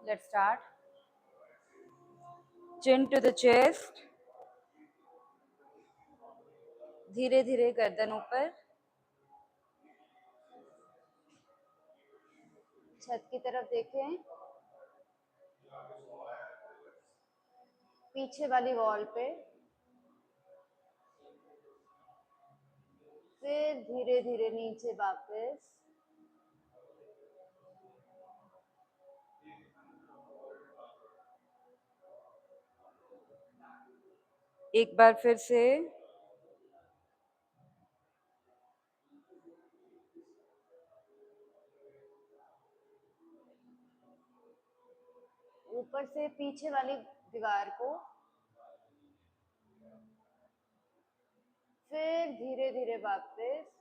Let's start. Chin to the chest. धीरे धीरे गर्दन ऊपर, छत की तरफ देखें, पीछे वाली वॉल पे, फिर धीरे धीरे नीचे वापस, एक बार फिर से ऊपर से पीछे वाली दीवार को, फिर धीरे धीरे वापस,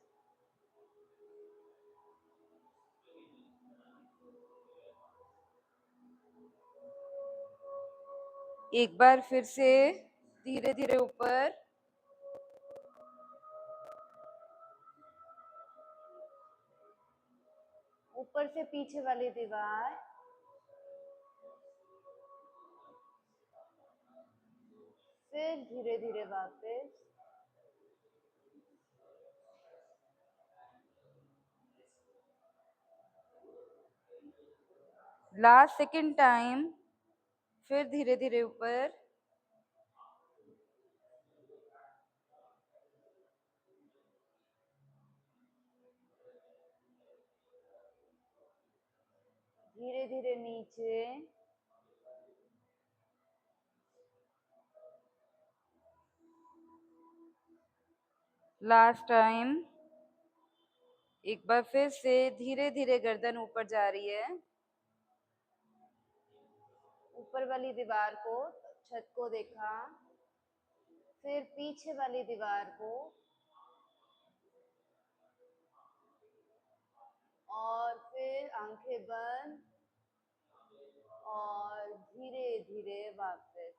एक बार फिर से धीरे धीरे ऊपर, ऊपर से पीछे वाली दीवार, फिर धीरे धीरे वापस, लास्ट सेकेंड टाइम, फिर धीरे धीरे ऊपर, धीरे धीरे नीचे, लास्ट टाइम, एक बार फिर से धीरे धीरे गर्दन ऊपर जा रही है, ऊपर वाली दीवार को, छत को देखा, फिर पीछे वाली दीवार को, और फिर आंखें बंद और धीरे धीरे वापस।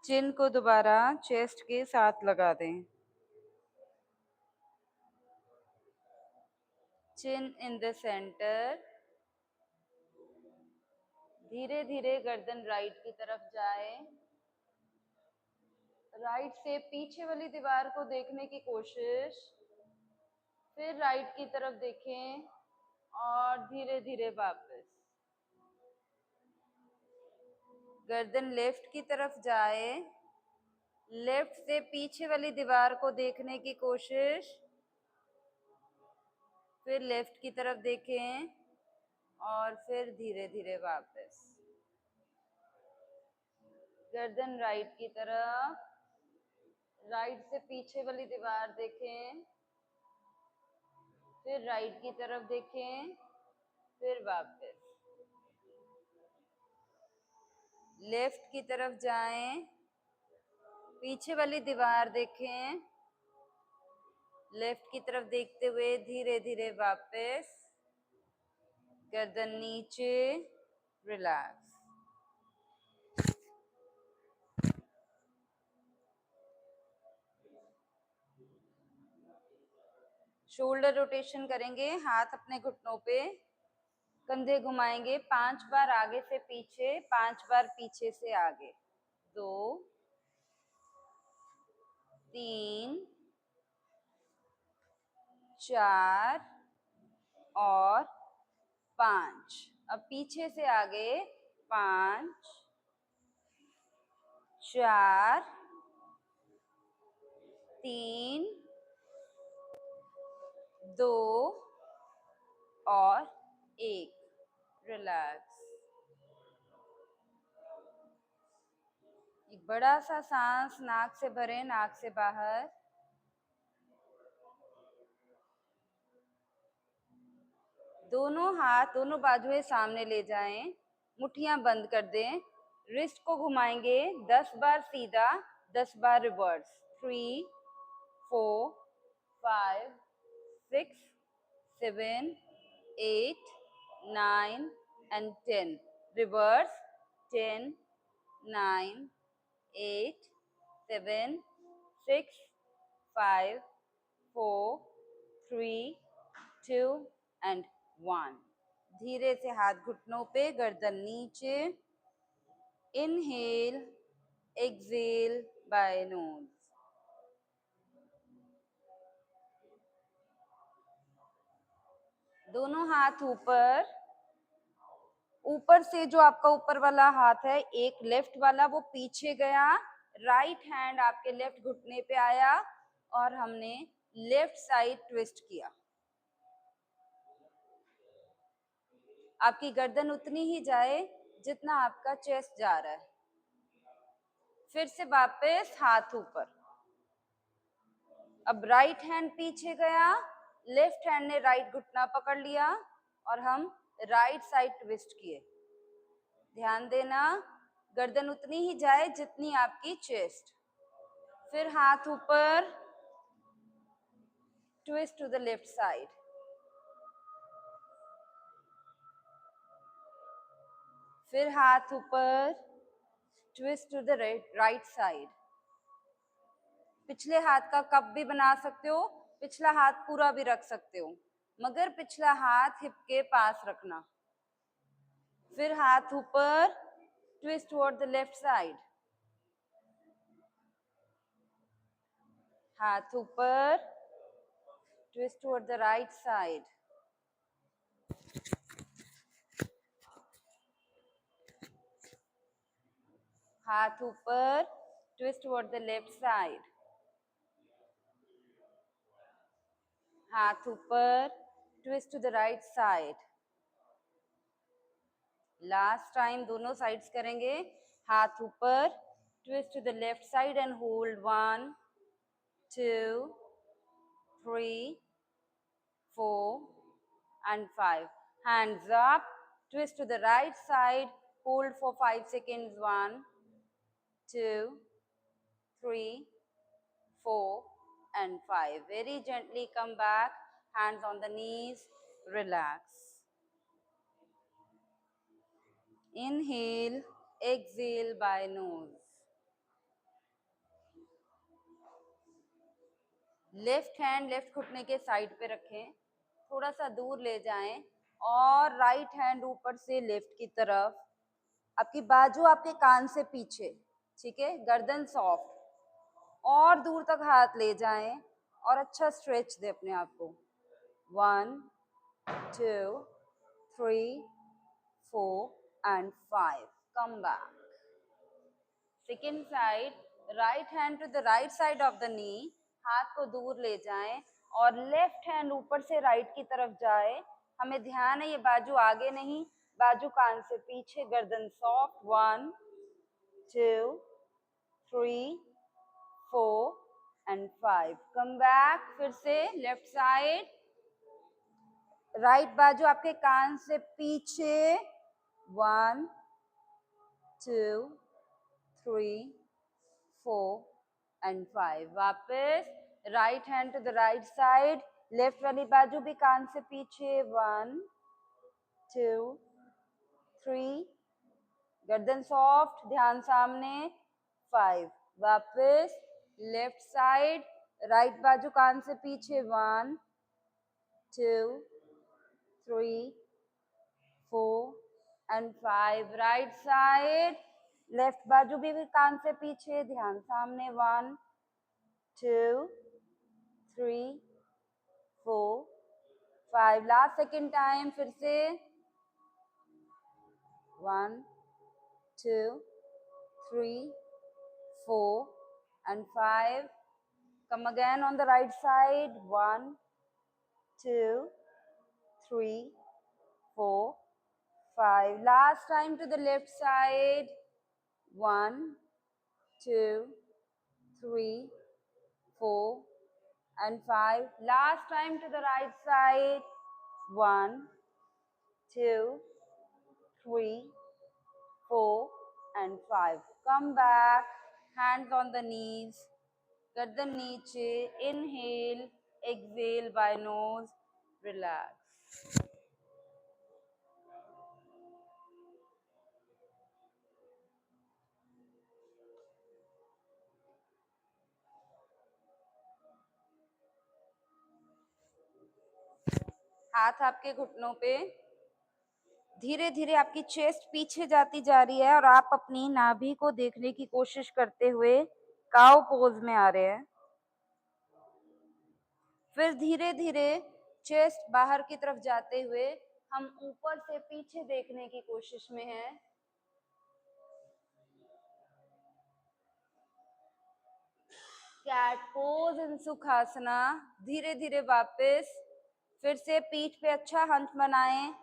चिन को दोबारा चेस्ट के साथ लगा दें। चिन इन द सेंटर। धीरे धीरे गर्दन राइट की तरफ जाए, राइट से पीछे वाली दीवार को देखने की कोशिश, फिर राइट की तरफ देखें और धीरे धीरे वापस। गर्दन लेफ्ट की तरफ जाए, लेफ्ट से पीछे वाली दीवार को देखने की कोशिश, फिर लेफ्ट की तरफ देखें और फिर धीरे धीरे वापस। गर्दन राइट की तरफ, राइट से पीछे वाली दीवार देखें, फिर राइट की तरफ देखें, फिर वापस। लेफ्ट की तरफ जाएं, पीछे वाली दीवार देखें, लेफ्ट की तरफ देखते हुए धीरे धीरे वापस। गर्दन नीचे, रिलैक्स। शोल्डर रोटेशन करेंगे, हाथ अपने घुटनों पे, कंधे घुमाएंगे 5 बार आगे से पीछे, 5 बार पीछे से आगे। 2 3 4 और 5। अब पीछे से आगे 5 4 3 2 और 1। रिलैक्स। एक बड़ा सा सांस नाक से भरें, नाक से बाहर। दोनों हाथ, दोनों बाजुएं सामने ले जाएं, मुट्ठियां बंद कर दें। रिस्ट को घुमाएंगे 10 बार सीधा, 10 बार रिवर्स। 3 4 5 6 7 8 9 and 10. Reverse. 10 9 8 7 6 5 4 3 2 and 1। धीरे से हाथ घुटनों पे, गर्दन नीचे। Inhale, exhale by nose. दोनों हाथ ऊपर। ऊपर से जो आपका ऊपर वाला हाथ है, एक लेफ्ट वाला वो पीछे गया, राइट हैंड आपके लेफ्ट घुटने पे आया और हमने लेफ्ट साइड ट्विस्ट किया। आपकी गर्दन उतनी ही जाए जितना आपका चेस्ट जा रहा है। फिर से वापस हाथ ऊपर। अब राइट हैंड पीछे गया, लेफ्ट हैंड ने राइट घुटना पकड़ लिया और हम राइट साइड ट्विस्ट किए। ध्यान देना, गर्दन उतनी ही जाए जितनी आपकी चेस्ट। फिर हाथ ऊपर, twist to the left side. फिर हाथ ऊपर, twist to the right side. पिछले हाथ का कप भी बना सकते हो, पिछला हाथ पूरा भी रख सकते हो, मगर पिछला हाथ हिप के पास रखना। फिर हाथ ऊपर, twist toward the left side. हाथ ऊपर, twist toward the right side. हाथ ऊपर, twist toward the left side. हाथ ऊपर, twist to the right side. Last time दोनों साइड्स करेंगे। हाथ ऊपर, twist to the left side and hold 1 2 3 4 and 5। Hands up, twist to the right side, hold for 5 seconds, 1 2 3 4 and 5। Very gently come back, hands on the knees, relax। Inhale, exhale by nose। Left hand left घुटने के side पे रखें, थोड़ा सा दूर ले जाएं और राइट हैंड ऊपर से लेफ्ट की तरफ। आपकी बाजू आपके कान से पीछे, ठीक है, गर्दन सॉफ्ट। और दूर तक हाथ ले जाएं और अच्छा स्ट्रेच दे अपने आप को। 1 2 3 4 and 5। Come back. Second side, right hand to the right side of the knee, हाथ को दूर ले जाएं और लेफ्ट हैंड ऊपर से राइट की तरफ जाए। हमें ध्यान है ये बाजू आगे नहीं, बाजू कान से पीछे, गर्दन सॉफ्ट। 1 2 3 4 and 5। Come back. फिर से लेफ्ट साइड, राइट बाजू आपके कान से पीछे। 1 2 3 4 and 5। वापस right hand to the right side, left वाली बाजू भी कान से पीछे। 1 2 3, गर्दन सॉफ्ट, ध्यान सामने। 5। वापस लेफ्ट साइड, राइट बाजू कान से पीछे। 1 2 3 4 and 5। राइट साइड, लेफ्ट बाजू भी कान से पीछे, ध्यान सामने। 1 2 3 4 5। लास्ट सेकेंड टाइम, फिर से। 1 2 3 4 and 5। Come again on the right side. 1 2 3 4 5। Last time to the left side. 1 2 3 4 and 5। Last time to the right side. 1 2 3 4 and 5। Come back, hands on the knees, गर्दन नीचे। Inhale, exhale by nose, relax। हाथ आपके घुटनों पे, धीरे धीरे आपकी chest पीछे जाती जा रही है और आप अपनी नाभि को देखने की कोशिश करते हुए काउ पोज में आ रहे हैं। फिर धीरे धीरे चेस्ट बाहर की तरफ जाते हुए हम ऊपर से पीछे देखने की कोशिश में हैं। कैट पोज इन सुखासना। धीरे धीरे वापस फिर से पीठ पे अच्छा हंस बनाएं,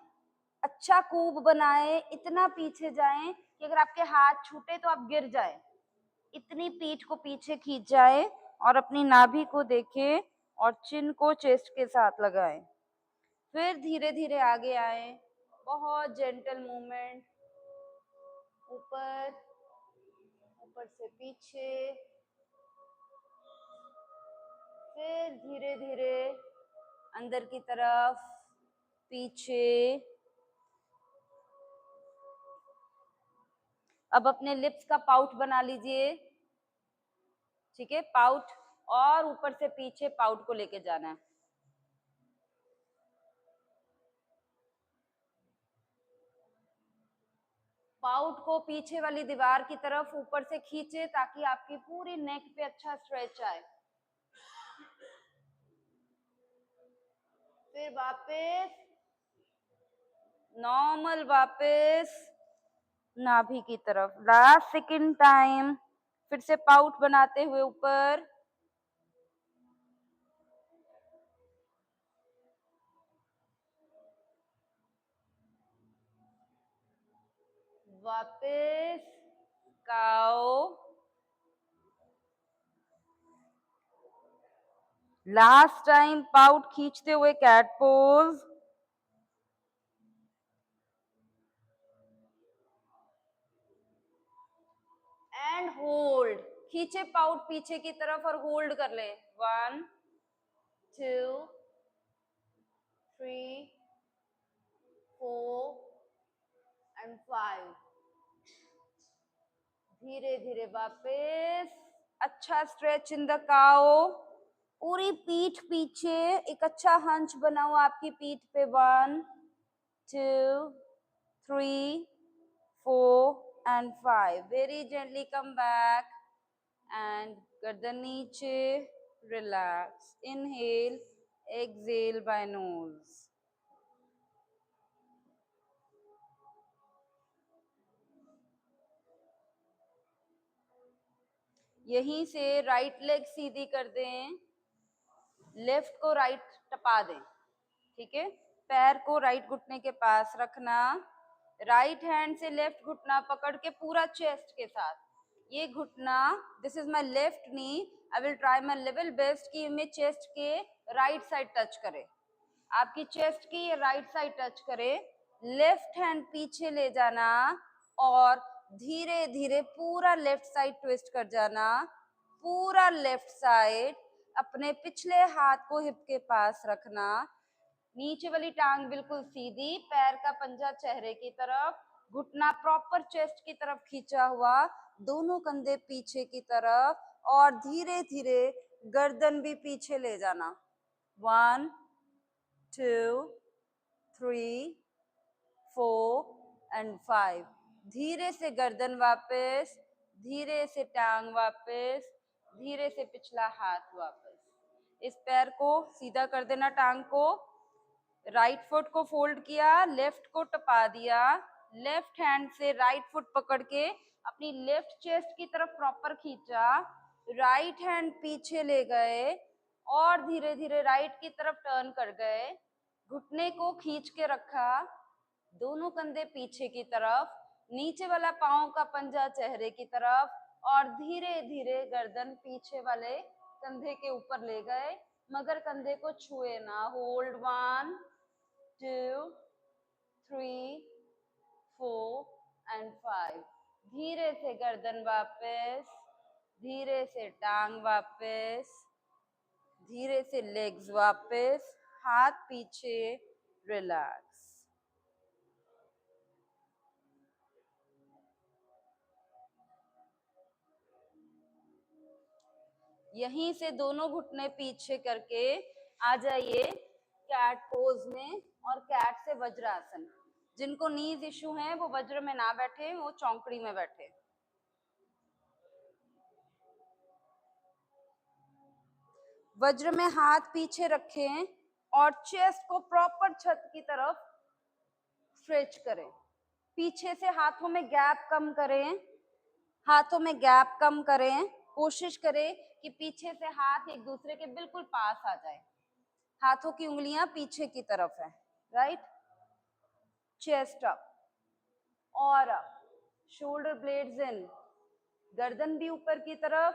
अच्छा कूब बनाएं, इतना पीछे जाएं कि अगर आपके हाथ छूटे तो आप गिर जाएं। इतनी पीठ को पीछे खींच जाए और अपनी नाभि को देखें और चिन को चेस्ट के साथ लगाएं। फिर धीरे धीरे आगे आए, बहुत जेंटल मूवमेंट, ऊपर ऊपर से पीछे, फिर धीरे धीरे अंदर की तरफ, पीछे। अब अपने लिप्स का पाउट बना लीजिए, ठीक है, पाउट, और ऊपर से पीछे पाउट को लेके जाना है। पाउट को पीछे वाली दीवार की तरफ ऊपर से खींचे ताकि आपकी पूरी नेक पे अच्छा स्ट्रेच आए। फिर वापस नॉर्मल, वापस नाभि की तरफ, लास्ट सेकंड टाइम, फिर से पाउट बनाते हुए ऊपर, वापस काओ, लास्ट टाइम पाउट खींचते हुए कैट पोज, एंड होल्ड। खींचे पाउट पीछे की तरफ और होल्ड कर ले। 1 2 3 4 एंड 5। धीरे धीरे वापस अच्छा स्ट्रेच इन द काओ, पूरी पीठ पीछे, एक अच्छा हंच बनाओ आपकी पीठ पे। 1 2 3 4 and 5। Very gently come back and गर्दन नीचे, relax, inhale, exhale by nose. यहीं से राइट लेग सीधी कर दें, लेफ्ट को राइट टपा दें, ठीक है। पैर को राइट घुटने के पास रखना, राइट हैंड से लेफ्ट घुटना पकड़ के पूरा चेस्ट के साथ, ये घुटना, this is my left knee, I will try my level best कि मैं चेस्ट के राइट साइड टच करे, आपकी चेस्ट की ये राइट साइड टच करे। लेफ्ट हैंड पीछे ले जाना और धीरे धीरे पूरा लेफ्ट साइड ट्विस्ट कर जाना, पूरा लेफ्ट साइड। अपने पिछले हाथ को हिप के पास रखना, नीचे वाली टांग बिल्कुल सीधी, पैर का पंजा चेहरे की तरफ, घुटना प्रॉपर चेस्ट की तरफ खींचा हुआ, दोनों कंधे पीछे की तरफ, और धीरे धीरे गर्दन भी पीछे ले जाना। 1 2 3 4 एंड 5। धीरे से गर्दन वापस, धीरे से टांग वापस, धीरे से पिछला हाथ वापस। इस पैर को सीधा कर देना, टांग को, राइट फुट को फोल्ड किया, लेफ्ट को टपा दिया, लेफ्ट हैंड से राइट फुट पकड़ के अपनी लेफ्ट चेस्ट की तरफ प्रॉपर खींचा, राइट हैंड पीछे ले गए और धीरे धीरे राइट की तरफ टर्न कर गए, घुटने को खींच के रखा, दोनों कंधे पीछे की तरफ, नीचे वाला पांव का पंजा चेहरे की तरफ, और धीरे धीरे गर्दन पीछे वाले कंधे के ऊपर ले गए, मगर कंधे को छुए ना। Hold 1 2 3 4 and 5। धीरे से गर्दन वापस, धीरे से टांग वापस, धीरे से लेग्स वापस, हाथ पीछे, रिलैक्स। यहीं से दोनों घुटने पीछे करके आ जाइए कैट पोज में और कैट से वज्रासन। जिनको नीज इशू है वो वज्र में ना बैठे, वो चौकड़ी में बैठे। वज्र में हाथ पीछे रखें और चेस्ट को प्रॉपर छत की तरफ स्ट्रेच करें। पीछे से हाथों में गैप कम करें, हाथों में गैप कम करें। कोशिश करें कि पीछे से हाथ एक दूसरे के बिल्कुल पास आ जाए। हाथों की उंगलियां पीछे की तरफ है, राइट। चेस्ट अप और अप, शोल्डर ब्लेड्स इन, गर्दन भी ऊपर की तरफ,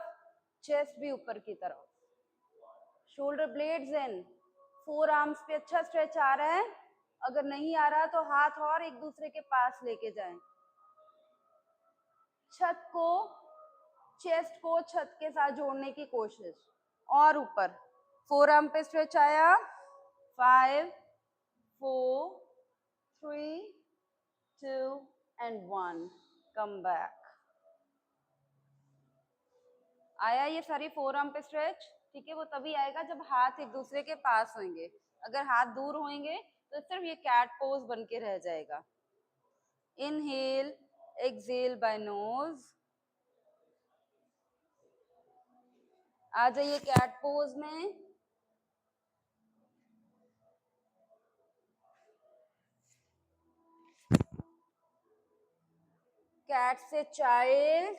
चेस्ट भी ऊपर की तरफ, शोल्डर ब्लेड्स इन। फोर आर्म्स पे अच्छा स्ट्रेच आ रहा है। अगर नहीं आ रहा तो हाथ और एक दूसरे के पास लेके जाएं। छत को, चेस्ट को छत के साथ जोड़ने की कोशिश। और ऊपर फोर आर्म पे स्ट्रेच आया। 5 4 3 2 and 1, कम बैक। आया ये सारी फोर आर्म पे स्ट्रेच, ठीक है। वो तभी आएगा जब हाथ एक दूसरे के पास होंगे। अगर हाथ दूर होंगे तो सिर्फ ये कैट पोज बन के रह जाएगा। Inhale, exhale by nose. आ जाइए कैट पोज में। कैट से चाइल्ड।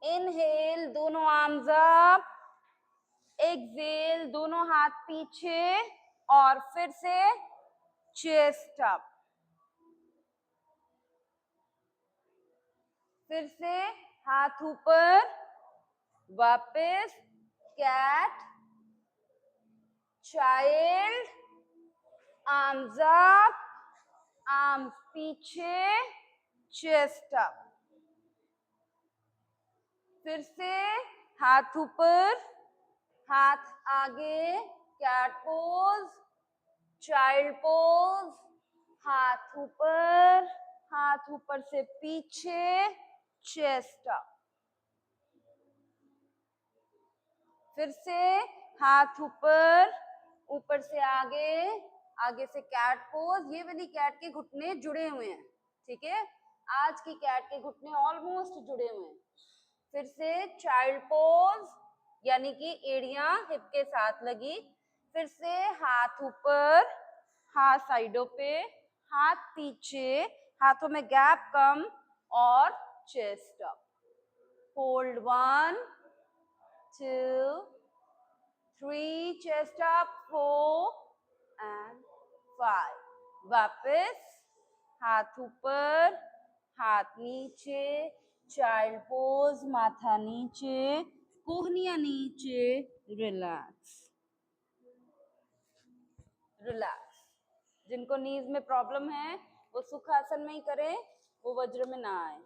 इनहेल, दोनों आर्म्स अप। एक्सहेल, दोनों हाथ पीछे और फिर से चेस्ट अप। फिर से हाथ ऊपर, वापस cat, child, arms up, arms पीछे, चेस्ट अप। फिर से हाथ ऊपर, हाथ आगे, कैट पोज, चाइल्ड पोज, हाथ ऊपर से पीछे, चेस्ट अप। फिर से हाथ ऊपर, ऊपर से आगे, आगे से कैट पोज। ये वाली कैट के घुटने जुड़े हुए हैं, ठीक है। आज की कैट के घुटने ऑलमोस्ट जुड़े हुए हैं। फिर से चाइल्ड पोज, यानी कि एड़ियां हिप के साथ लगी। फिर से हाथ ऊपर, हाथ साइडों पे, हाथ पीछे, हाथों में गैप कम और chest up. Hold 1 2 3, chest up 4 and 5। वापस हाथ ऊपर, हाथ नीचे, चाइल्ड पोज, माथा नीचे, कोहनियां नीचे, रिलैक्स रिलैक्स। जिनको नीज में प्रॉब्लम है वो सुखासन में ही करें, वो वज्र में ना आए।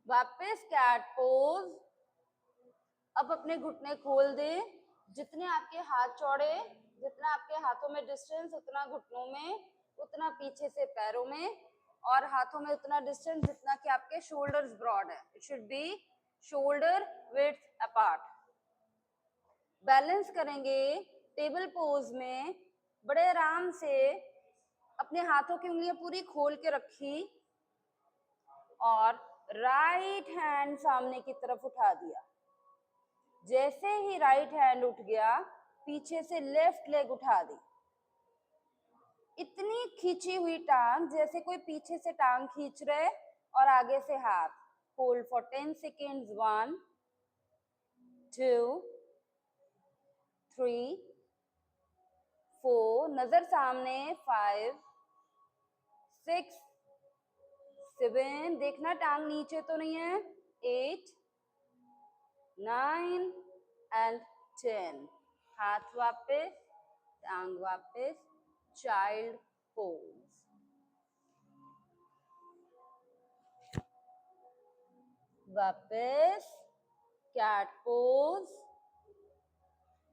वापस कैट पोज। अब अपने घुटने खोल दें। जितने आपके हाथ चौड़े, जितना आपके हाथों में डिस्टेंस, उतना घुटनों में, उतना पीछे से पैरों में, और हाथों में उतना डिस्टेंस जितना कि आपके शोल्डर्स ब्रॉड है। It should be shoulder width apart. Balance करेंगे टेबल पोज में। बड़े आराम से अपने हाथों की उंगलियां पूरी खोल के रखी और राइट हैंड सामने की तरफ उठा दिया। जैसे ही राइट हैंड उठ गया, पीछे से लेफ्ट लेग उठा दी। इतनी खींची हुई टांग जैसे कोई पीछे से टांग खींच रहे, और आगे से हाथ। Hold for 10 seconds. 1 2 3 4, नजर सामने। 5 6 7, देखना टांग नीचे तो नहीं है। 8 9 and 10। हाथ वापस, टांग वापस, चाइल्ड पोज। वापस कैट पोज।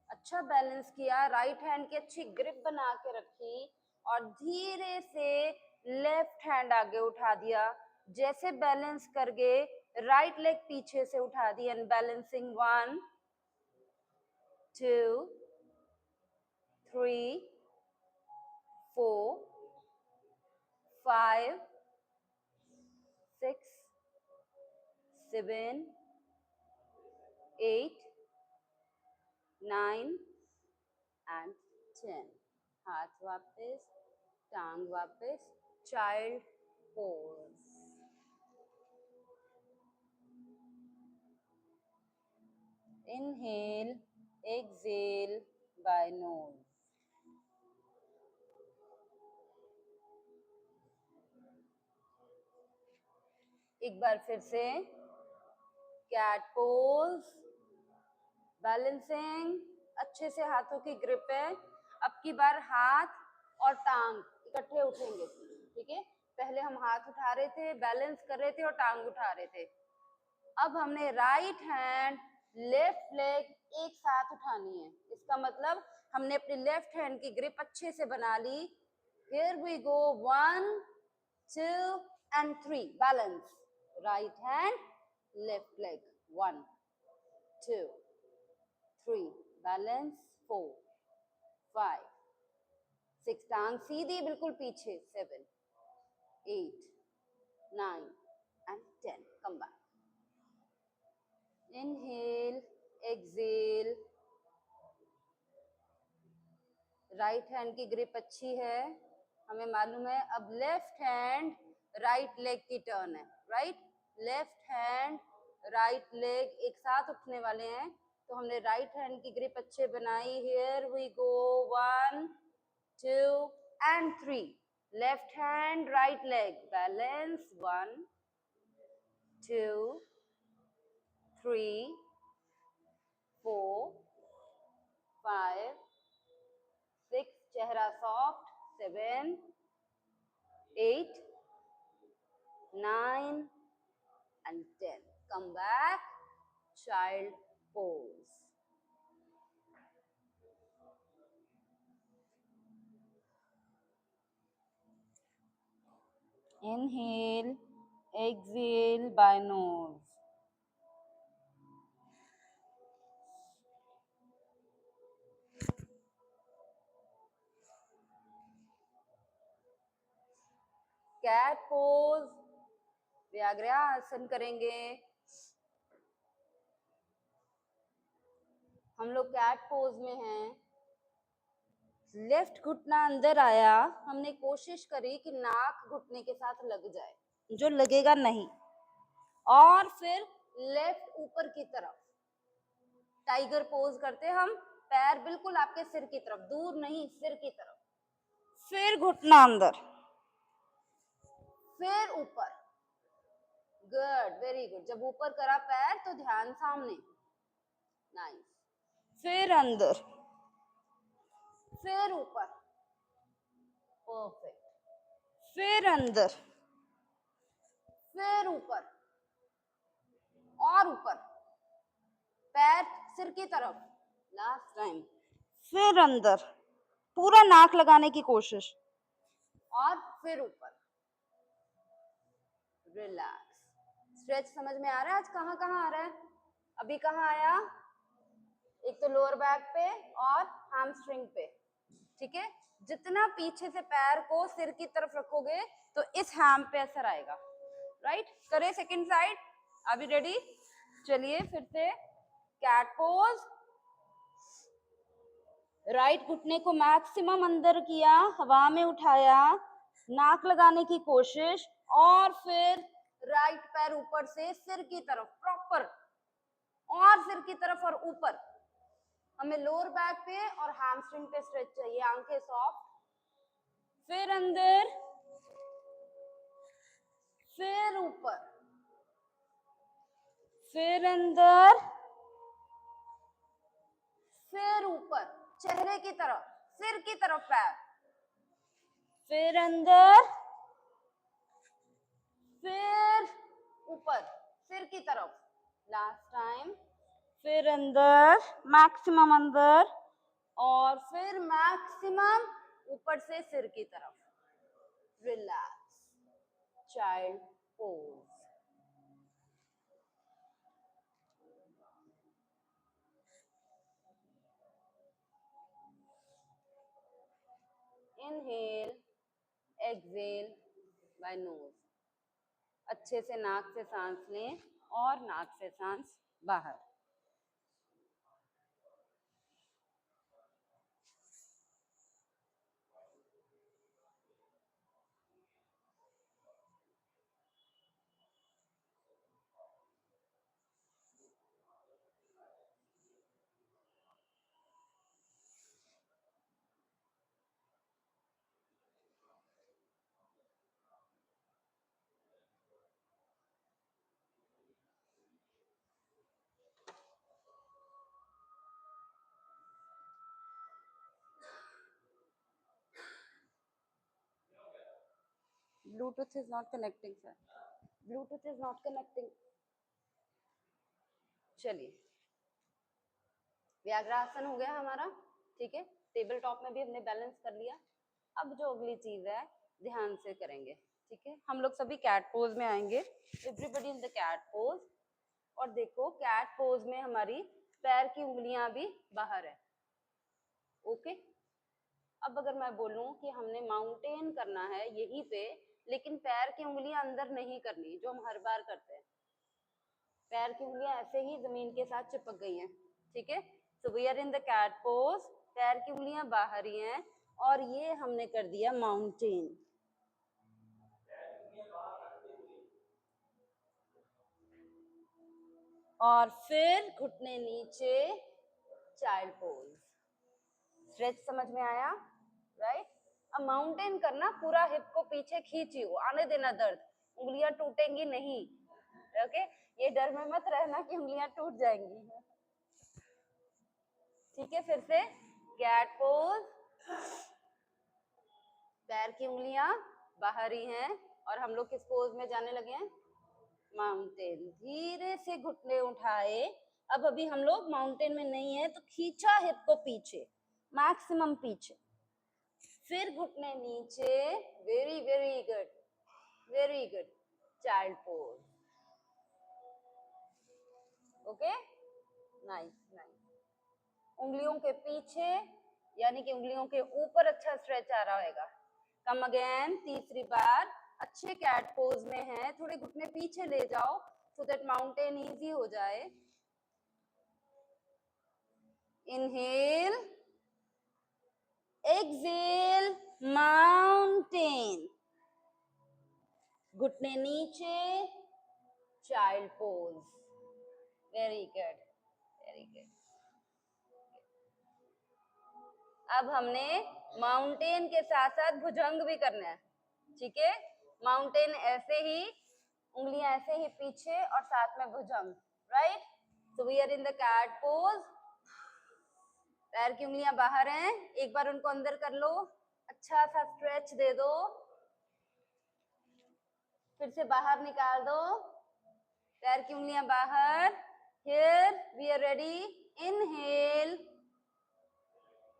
अच्छा बैलेंस किया, राइट हैंड की अच्छी ग्रिप बना के रखी और धीरे से लेफ्ट हैंड आगे उठा दिया। जैसे बैलेंस कर गए, राइट लेग पीछे से उठा दी एंड बैलेंसिंग 1 2, 3, 4, 5, 6, 7, 8, 9 and 10. हाथ वापस, टांग वापस, child pose. Inhale, exhale by nose. एक बार फिर से कैट पोज. बैलेंसिंग, अच्छे से हाथों की ग्रिप है. अब की बार हाथ और टांग इकट्ठे उठेंगे. ठीक है, पहले हम हाथ उठा रहे थे, बैलेंस कर रहे थे और टांग उठा रहे थे. अब हमने राइट हैंड लेफ्ट लेग एक साथ उठानी है. इसका मतलब हमने अपनी लेफ्ट हैंड की ग्रिप अच्छे से बना ली. Here we go. 1, 2 and 3. Balance. Right hand, left leg. 1, 2, 3. Balance. 4, 5, 6. टांग सीधी बिल्कुल पीछे. 7, 8, 9 and 10. Come back. Inhale, exhale. Right hand की ग्रिप अच्छी है, हमें मालूम है. अब लेफ्ट हैंड राइट लेग की टर्न है. Right, left hand right leg एक साथ उठने वाले हैं. तो हमने राइट हैंड की ग्रिप अच्छे बनाई. Here we go. 1, 2 and 3. Left hand right leg. Balance. 1, 2, 3, 4, 5, 6. चेहरा soft. 7, 8, 9 and 10. Come back. Child pose. Inhale, exhale by nose. Cat pose, Vyaghrasana करेंगे. हम लोग कैट पोज में हैं. लेफ्ट घुटना अंदर आया. हमने कोशिश करी कि नाक घुटने के साथ लग जाए, जो लगेगा नहीं. और फिर लेफ्ट ऊपर की तरफ टाइगर पोज करते हम. पैर बिल्कुल आपके सिर की तरफ, दूर नहीं, सिर की तरफ. फिर घुटना अंदर, फिर ऊपर. Good, very good. जब ऊपर करा पैर तो ध्यान सामने. नाइस. फिर अंदर, फिर ऊपर. परफेक्ट. फिर अंदर, फिर ऊपर और ऊपर. पैर सिर की तरफ. Last time. फिर अंदर, पूरा नाक लगाने की कोशिश. और फिर ऊपर. रिलैक्स. स्ट्रेच समझ में आ रहा है? आज कहाँ कहाँ आ रहा है? अभी कहाँ आया? एक तो लोअर बैक पे और हैमस्ट्रिंग पे. ठीक है, जितना पीछे से पैर को सिर की तरफ रखोगे तो इस हैम पे असर आएगा. राइट, करें सेकंड साइड. अभी रेडी? चलिए फिर से कैट पोज. राइट घुटने को मैक्सिमम अंदर किया, हवा में उठाया, नाक लगाने की कोशिश. और फिर राइट पैर ऊपर से सिर की तरफ प्रॉपर, और सिर की तरफ और ऊपर. हमें लोअर बैक पे और हैमस्ट्रिंग पे स्ट्रेच चाहिए. आंखें सॉफ्ट. फिर अंदर, फिर ऊपर, फिर अंदर, फिर ऊपर. चेहरे की तरफ, सिर की तरफ पैर. फिर अंदर, फिर ऊपर, सिर की तरफ. Last time. फिर अंदर, मैक्सिमम अंदर, और फिर मैक्सिमम ऊपर से सिर की तरफ. Relax. Child pose. Inhale, exhale by nose. अच्छे से नाक से सांस लें और नाक से सांस बाहर। Bluetooth is not connecting, sir. Bluetooth is not connecting. चलिए, व्याघ्रासन हो गया हमारा, ठीक है। टेबल टॉप में भी हमने बैलेंस कर लिया। अब जो अगली चीज है ध्यान से करेंगे, ठीक है। हम लोग सभी कैट पोज में आएंगे, everybody in the cat pose. और देखो कैट पोज में हमारी पैर की उंगलियां भी बाहर है, ओके। अब अगर मैं बोलूं कि हमने माउंटेन करना है यहीं पे, लेकिन पैर की उंगलियां अंदर नहीं करनी, जो हम हर बार करते हैं। पैर की उंगलियां ऐसे ही जमीन के साथ चिपक गई हैं, ठीक है। So we are in the cat pose, पैर की उंगलियां बाहर ही हैं, और ये हमने कर दिया माउंटेन। और फिर घुटने नीचे, चाइल्ड पोज। स्ट्रेच समझ में आया, राइट। अब माउंटेन करना, पूरा हिप को पीछे खींचिए, आने देना दर्द, उंगलियां टूटेंगी नहीं, ओके। ये डर में मत रहना कि उंगलियां टूट जाएंगी, ठीक है। फिर से कैट पोज, पैर की उंगलियां बाहर ही हैं, और हम लोग किस पोज में जाने लगे हैं, माउंटेन। धीरे से घुटने उठाए। अब अभी हम लोग माउंटेन में नहीं है, तो खींचा हिप को पीछे, मैक्सिमम पीछे। फिर घुटने नीचे, very very good, very good, child pose, okay, nice nice. उंगलियों के पीछे, यानी कि उंगलियों के ऊपर अच्छा स्ट्रेच आ रहा होगा। कम अगेन, तीसरी बार। अच्छे कैट पोज में है, थोड़े घुटने पीछे ले जाओ, सो दैट माउंटेन इजी हो जाए। Inhale, exhale, mountain. घुटने नीचे, child pose, very good, very good. अब हमने माउंटेन के साथ साथ भुजंग भी करना है, ठीक है। माउंटेन ऐसे ही, उंगलियां ऐसे ही पीछे, और साथ में भुजंग, right. So we are in the cat pose, पैर की उंगलियां बाहर हैं, एक बार उनको अंदर कर लो, अच्छा सा स्ट्रेच दे दो, फिर से बाहर निकाल दो, पैर की उंगलियां बाहर। Here we are ready, inhale,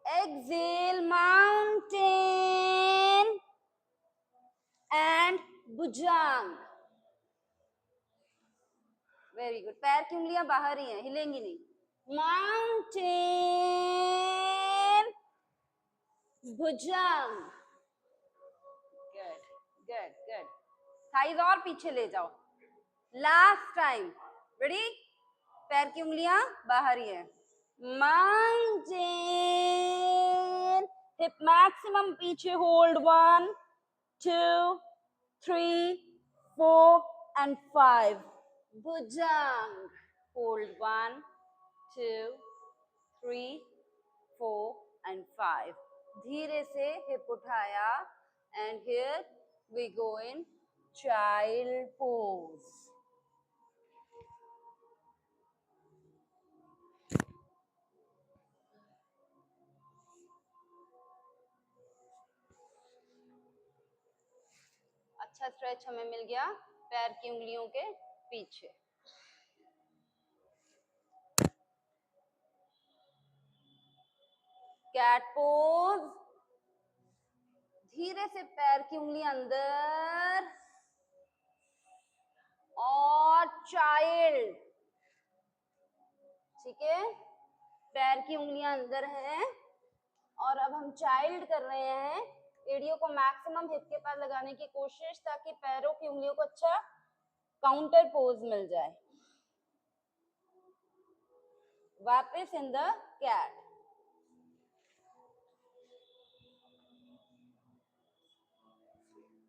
exhale, mountain and bhujang, very good. पैर की उंगलियां बाहर ही हैं, हिलेंगी नहीं। Mountain, bhujang, good good good. Thighs और पीछे ले जाओ, लास्ट टाइम, रेडी। पैर की उंगलियां बाहर ही हैं, माउंटेन, हिप मैक्सिमम पीछे, hold 1 2 3 4 and 5, Bhujang, hold 1 2 3 4 and 5। धीरे से हिप उठाया, and here we go in child pose। अच्छा स्ट्रेच हमें मिल गया पैर की उंगलियों के पीछे। कैट पोज, धीरे से पैर की उंगलियां अंदर, और चाइल्ड, ठीक है। पैर की उंगलियां अंदर हैं, और अब हम चाइल्ड कर रहे हैं। एड़ियों को मैक्सिमम हिप के पास लगाने की कोशिश, ताकि पैरों की उंगलियों को अच्छा काउंटर पोज मिल जाए। वापस इन द कैट।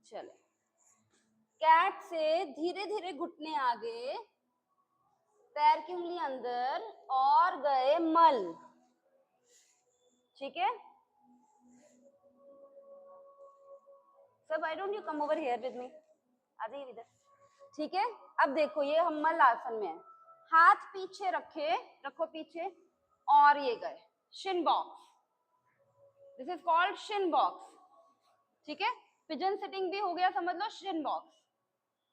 चले, कैट से धीरे धीरे घुटने आगे, पैर की उंगली अंदर और गए मल। ठीक है सब, why don't you come over here with me, आ जाइए इधर। ठीक है, अब देखो ये हम मल आसन में है, हाथ पीछे रखे, रखो पीछे, और ये गए Shin box. This is called Shin box. ठीक है, पिजन सिटिंग भी हो गया, समझ लो शिन बॉक्स।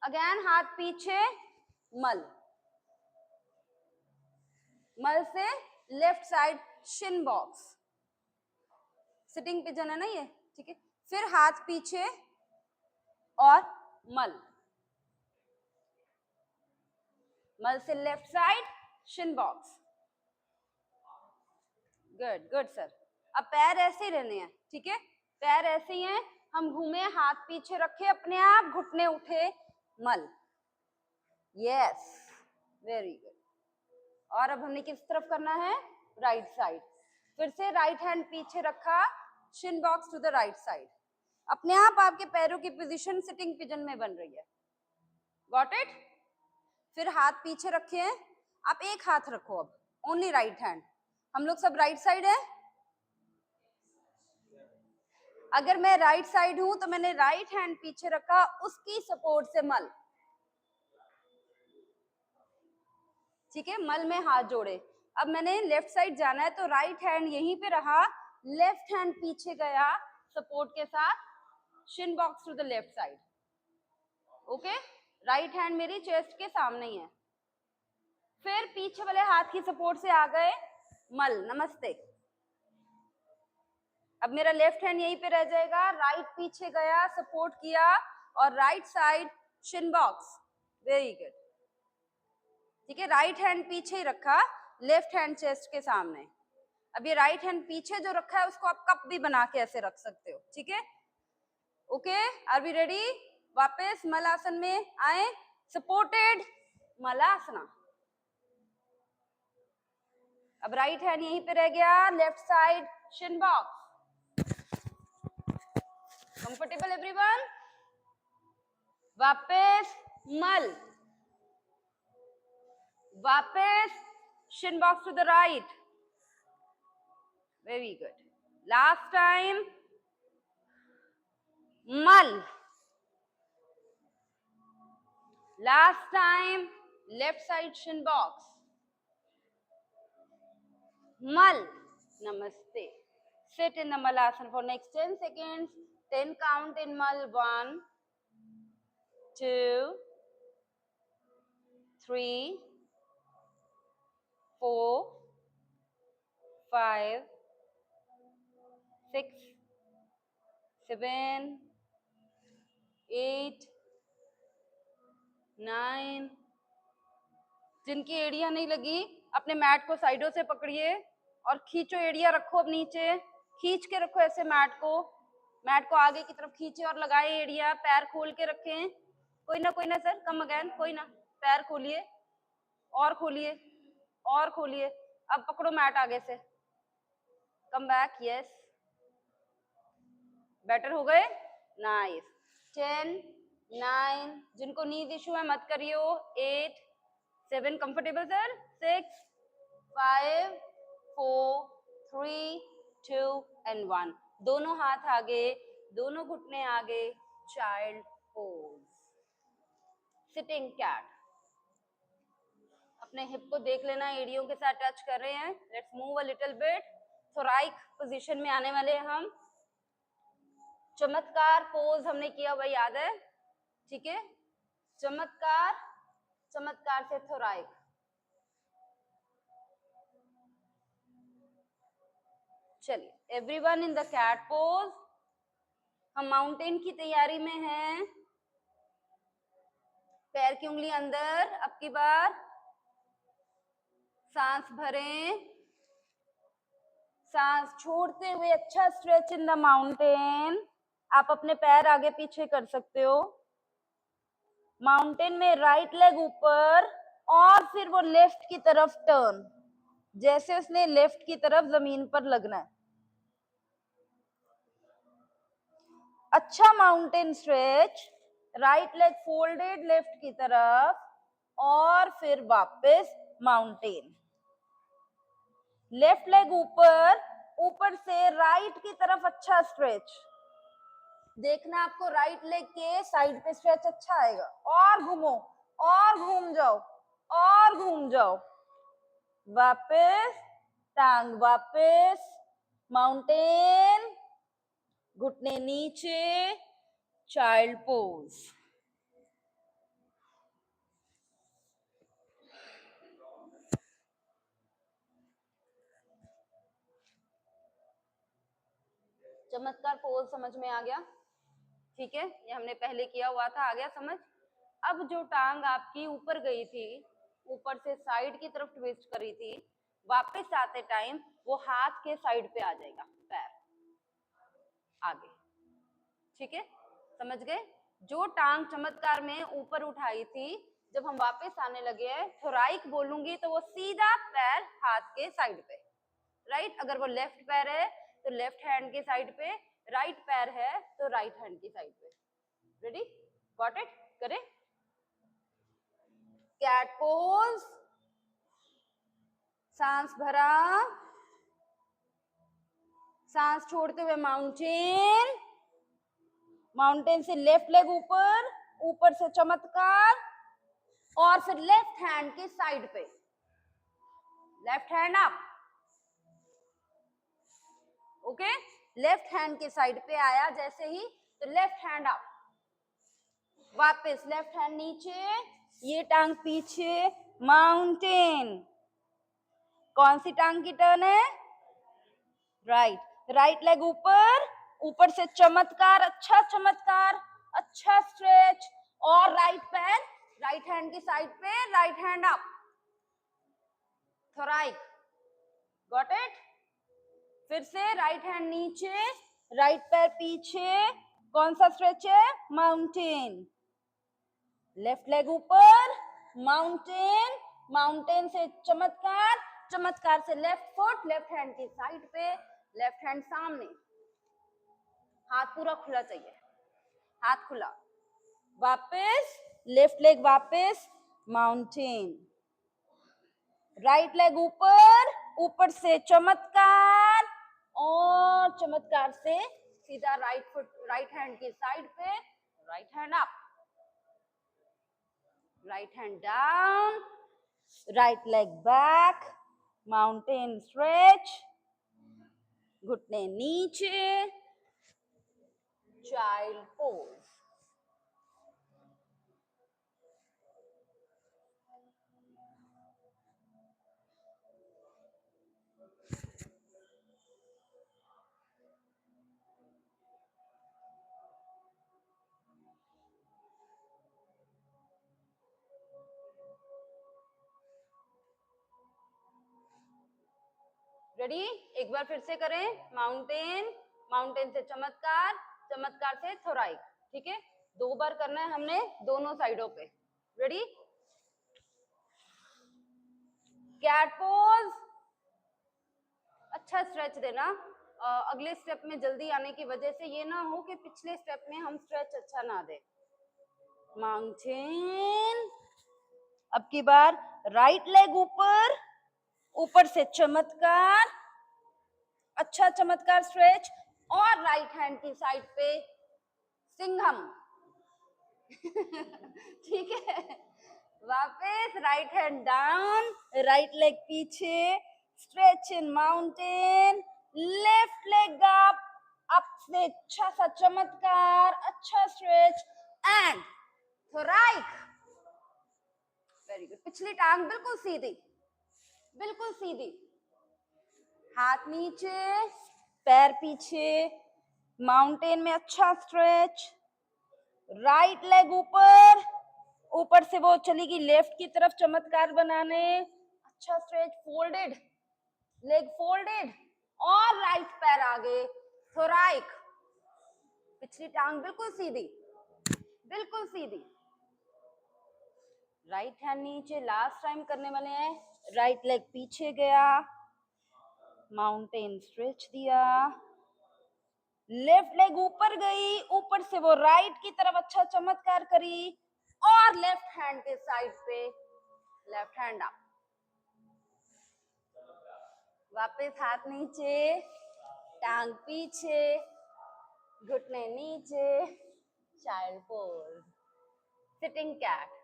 अगेन हाथ पीछे, मल, मल से left side shin box, sitting pigeon है ना ये। ठीक है, फिर हाथ पीछे और मल, मल से left side shin box. Good good sir. अब पैर ऐसे ही रहने हैं। ठीक है, पैर ऐसे ही हैं, हम घूमे, हाथ पीछे रखे, अपने आप घुटने उठे, मल। Yes, very good. और अब हमने किस तरफ करना है, राइट साइड। फिर से राइट हैंड पीछे रखा, shin box to the right side. अपने आप आपके पैरों की पोजीशन सिटिंग पिजन में बन रही है। Got it. फिर हाथ पीछे रखे हैं, आप एक हाथ रखो, अब ओनली राइट हैंड। हम लोग सब राइट साइड है। अगर मैं राइट साइड हूं तो मैंने राइट हैंड पीछे रखा, उसकी सपोर्ट से मल। ठीक है, मल में हाथ जोड़े। अब मैंने लेफ्ट साइड जाना है तो राइट हैंड यहीं पे रहा, लेफ्ट हैंड पीछे गया सपोर्ट के साथ, shin box to the left side. Okay, right hand मेरी चेस्ट के सामने ही है। फिर पीछे वाले हाथ की सपोर्ट से आ गए मल, नमस्ते। अब मेरा लेफ्ट हैंड यहीं पे रह जाएगा, राइट पीछे गया, सपोर्ट किया, और right side shin box. Very good. ठीक है, राइट हैंड पीछे ही रखा, लेफ्ट हैंड चेस्ट के सामने। अब ये राइट हैंड पीछे जो रखा है उसको आप कप भी बना के ऐसे रख सकते हो। ठीक है, ओके, आर वी रेडी। वापस मलासन में आए, सपोर्टेड मलासना। अब राइट हैंड यहीं पे रह गया, left side shin box. Comfortable everyone. वापस मल, वापस shin box to the right. Very good. Last time मल, last time left side shin box, mal, namaste. Sit in the malasana for next 10 seconds. 10 count in mal. 1 2 3 4 5 6 7 8 9। जिनकी एड़ियां नहीं लगी अपने mat को साइडों से पकड़िए और खींचो, एड़ियां रखो अब नीचे, खींच के रखो ऐसे मैट को आगे की तरफ खींचे और लगाए एड़िया, पैर खोल के रखें। कोई ना सर, कम अगेन, कोई ना, पैर खोलिए और खोलिए और खोलिए। अब पकड़ो मैट आगे से, कम बैक, यस, बेटर हो गए, नाइस। 10 9, जिनको नींद इशू है मत करियो, 8 7, कंफर्टेबल सर, 6 5 4 3 2 एंड 1। दोनों हाथ आगे, दोनों घुटने आगे, चाइल्ड पोज, सिटिंग कैट। अपने हिप को देख लेना, एड़ियों के साथ टच कर रहे हैं। Let's move a little bit. Thoracic position में आने वाले हैं हम। चमत्कार पोज हमने किया हुआ याद है। ठीक है, चमत्कार, चमत्कार से थोराइक। चलिए, everyone in the cat pose. हम माउंटेन की तैयारी में हैं। पैर की उंगली अंदर, अब की बार सांस भरें, सांस छोड़ते हुए अच्छा स्ट्रेच इन द माउंटेन। आप अपने पैर आगे पीछे कर सकते हो। माउंटेन में राइट लेग ऊपर और फिर वो लेफ्ट की तरफ टर्न, जैसे उसने लेफ्ट की तरफ जमीन पर लगना है। अच्छा mountain stretch, right leg folded left की तरफ और फिर वापस माउंटेन। लेफ्ट लेग ऊपर, ऊपर से राइट की तरफ अच्छा स्ट्रेच। देखना आपको राइट लेग के साइड पे स्ट्रेच अच्छा आएगा। और घूमो और घूम जाओ और घूम जाओ। वापस टांग वापस, माउंटेन, घुटने नीचे, चाइल्ड पोज। चमत्कार पोज समझ में आ गया? ठीक है, ये हमने पहले किया हुआ था, आ गया समझ? अब जो टांग आपकी ऊपर गई थी, ऊपर से साइड की तरफ ट्विस्ट करी थी, वापस आते टाइम वो हाथ के साइड पे आ जाएगा, पैर आगे। ठीक है, समझ गए? जो टांग चमत्कार में ऊपर उठाई थी, जब हम वापस आने लगे थोराइक बोलूंगी तो वो सीधा पैर हाथ के साइड पे, राइट? अगर वो लेफ्ट पैर है तो लेफ्ट हैंड के साइड पे, राइट पैर है तो राइट हैंड की साइड पे। रेडी? Got it? करें कैट पोज, सांस भरा, सांस छोड़ते हुए माउंटेन, माउंटेन से लेफ्ट लेग ऊपर, ऊपर से चमत्कार और फिर लेफ्ट हैंड के साइड पे, left hand up. Okay, left hand के साइड पे आया जैसे ही तो लेफ्ट हैंड अप, वापस लेफ्ट हैंड नीचे, ये टांग पीछे, माउंटेन। कौन सी टांग की टर्न है? राइट। राइट लेग ऊपर, ऊपर से चमत्कार, अच्छा चमत्कार, अच्छा स्ट्रेच और राइट पैर राइट हैंड की साइड पे, right hand up, thoracic. Got it? फिर से राइट हैंड नीचे, राइट पैर पीछे, कौन सा स्ट्रेच है? माउंटेन। लेफ्ट लेग ऊपर, माउंटेन, माउंटेन से चमत्कार, चमत्कार से लेफ्ट फुट लेफ्ट हैंड की साइड पे, लेफ्ट हैंड सामने, हाथ पूरा खुला चाहिए, हाथ खुला। वापस लेफ्ट लेग वापस, माउंटेन, राइट लेग ऊपर, ऊपर से चमत्कार और चमत्कार से सीधा राइट फुट राइट हैंड की साइड पे, right hand up, right hand down, right leg back, mountain stretch, घुटने नीचे, चाइल्ड पोज। रेडी? एक बार फिर से करें, माउंटेन, माउंटेन से चमत्कार, चमत्कार से थोराइक। ठीक है, 2 बार करना है हमने दोनों साइडों पे। रेडी? कैट पोज, अच्छा स्ट्रेच देना। अगले स्टेप में जल्दी आने की वजह से ये ना हो कि पिछले स्टेप में हम स्ट्रेच अच्छा ना दे। माउंटेन, अब की बार राइट लेग ऊपर, ऊपर से चमत्कार, अच्छा चमत्कार स्ट्रेच और राइट हैंड की साइड पे सिंघम। ठीक है, वापस right hand down, right leg पीछे, stretch in mountain, left leg up से अच्छा सा चमत्कार, अच्छा stretch and thoracic. Very good. पिछली टांग बिल्कुल सीधी, बिल्कुल सीधी, हाथ नीचे, पैर पीछे, माउंटेन में अच्छा स्ट्रेच, राइट लेग ऊपर, ऊपर से वो चलेगी लेफ्ट की तरफ चमत्कार बनाने, अच्छा स्ट्रेच, फोल्डेड लेग, फोल्डेड और राइट पैर आगे, थोराइक। पिछली टांग बिल्कुल सीधी, बिल्कुल सीधी। राइट हैंड नीचे, लास्ट टाइम करने वाले हैं। राइट लेग पीछे गया, माउंटेन स्ट्रेच दिया, लेफ्ट लेग ऊपर गई, ऊपर से वो राइट की तरफ अच्छा चमत्कार करी, और लेफ्ट हैंड के साइड पे लेफ्ट हैंड अप, वापस हाथ नीचे, टांग पीछे, घुटने नीचे, child pose, sitting cat.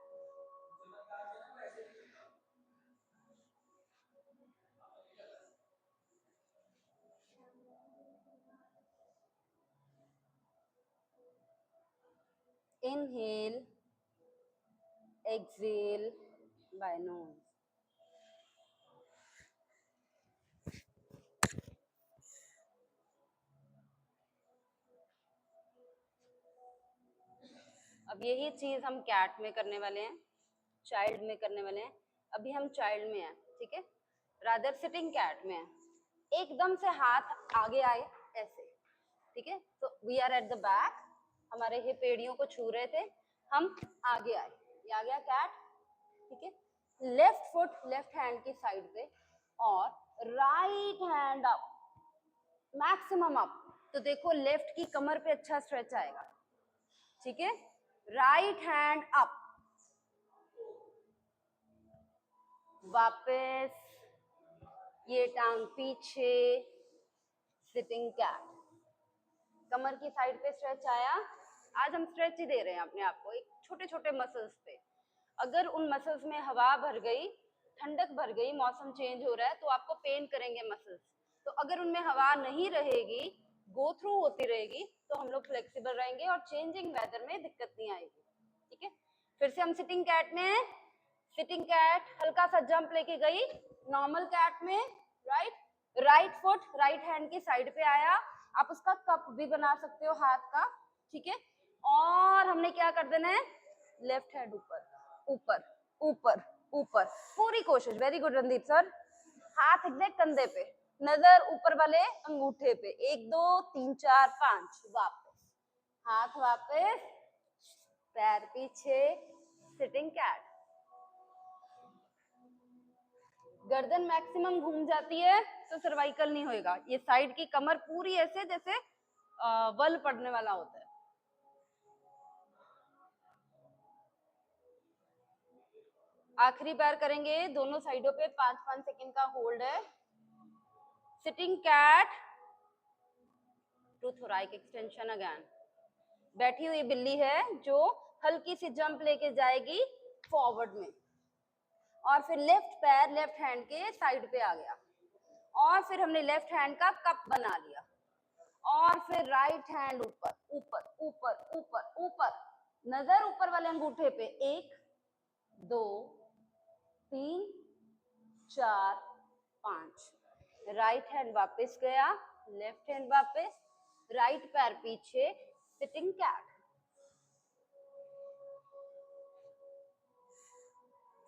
Inhale, exhale by nose. अब यही चीज हम कैट में करने वाले हैं, चाइल्ड में करने वाले हैं। अभी हम चाइल्ड में हैं, ठीक है, रादर सिटिंग कैट में है। एकदम से हाथ आगे आए ऐसे, ठीक है, तो we are at the back, हमारे हिप एड़ियों को छू रहे थे, हम आगे आए, ये आ गया कैट, ठीक है। लेफ्ट फुट लेफ्ट हैंड की साइड पे और right hand up, maximum up, तो देखो लेफ्ट की कमर पे अच्छा स्ट्रेच आएगा, ठीक है। राइट हैंड अप, वापस ये टांग पीछे, सिटिंग कैट, कमर की साइड पे स्ट्रेच आया। आज हम स्ट्रेच ही दे रहे हैं अपने आप को, एक छोटे छोटे मसल्स पे। अगर उन मसल्स में हवा भर गई, ठंडक भर गई, मौसम चेंज हो रहा है, तो आपको पेन करेंगे मसल्स। तो अगर उनमें हवा नहीं रहेगी, गो थ्रू होती रहेगी, तो हम लोग फ्लेक्सिबल रहेंगे और चेंजिंग वेदर में दिक्कत नहीं आएगी, ठीक है। फिर से हम सिटिंग कैट में हैं। सिटिंग कैट, हल्का सा जंप लेके गई नॉर्मल कैट में, right, right foot right hand की साइड पे आया, आप उसका कप भी बना सकते हो हाथ का, ठीक है। और हमने क्या कर देना है, लेफ्ट हैंड ऊपर ऊपर ऊपर ऊपर, पूरी कोशिश, वेरी गुड रणदीप सर। हाथ एग्जैक्ट कंधे पे, नजर ऊपर वाले अंगूठे पे, 1 2 3 4 5, वापस हाथ, वापस पैर पीछे, सिटिंग कैट। गर्दन मैक्सिमम घूम जाती है तो सर्वाइकल नहीं होएगा, ये साइड की कमर पूरी ऐसे जैसे बल पड़ने वाला होता है। आखिरी बार करेंगे, दोनों साइडों पे 5-5 सेकंड का होल्ड है। Sitting cat to thoracic extension again. बैठी हुई बिल्ली है जो हल्की सी जंप लेके जाएगी फॉरवर्ड में, और फिर लेफ्ट पैर लेफ्ट हैंड के साइड पे आ गया, और फिर हमने लेफ्ट हैंड का कप बना लिया, और फिर राइट हैंड ऊपर ऊपर ऊपर ऊपर ऊपर, नजर ऊपर वाले अंगूठे पे, 1 2 3 4 5, राइट हैंड वापस गया, लेफ्ट हैंड वापस, राइट पैर पीछे, सिटिंग कैट।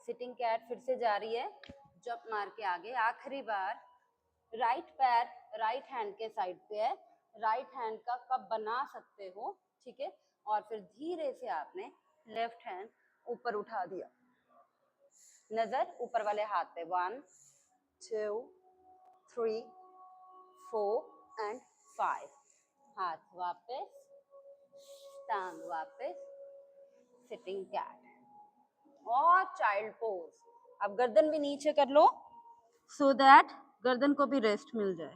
सिटिंग कैट फिर से जा रही है, जंप मार के आगे, आखिरी बार। राइट पैर राइट हैंड के साइड पे है, राइट हैंड का कप बना सकते हो, ठीक है, और फिर धीरे से आपने लेफ्ट हैंड ऊपर उठा दिया, नजर ऊपर वाले हाथ पे, 1 2 3 4 एंड 5, हाथ वापस, टांग वापस, सिटिंग कैट और चाइल्ड पोज। अब गर्दन भी नीचे कर लो सो दैट गर्दन को भी रेस्ट मिल जाए।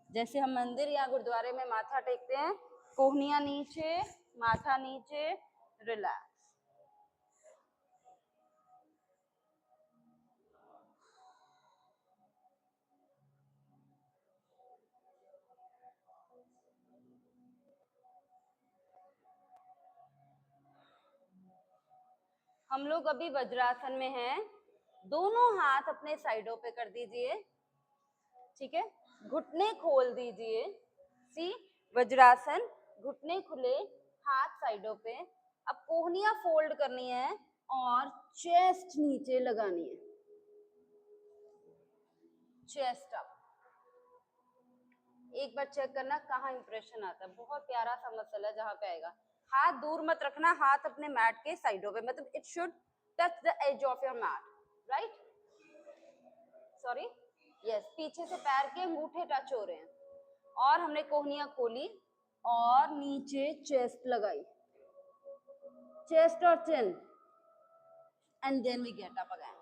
जैसे हम मंदिर या गुरुद्वारे में माथा टेकते हैं, कोहनियां नीचे, माथा नीचे, रिलैक्स। हम लोग अभी वज्रासन में हैं, दोनों हाथ अपने साइडों पे कर दीजिए, ठीक है, घुटने खोल दीजिए, सी वज्रासन, घुटने खुले, हाथ साइडों पे। अब कोहनियां फोल्ड करनी है और चेस्ट नीचे लगानी है, चेस्ट अप, एक बार चेक करना कहाँ इंप्रेशन आता है, बहुत प्यारा सा मसल है जहाँ पे आएगा। हाथ दूर मत रखना, हाथ अपने मैट के साइडों पे, मतलब it should touch the edge of your mat, right, sorry, yes, पीछे से पैर के अंगूठे टच हो रहे हैं, और हमने कोहनियां खोली और नीचे चेस्ट लगाई, चेस्ट और chin, and then we get up again.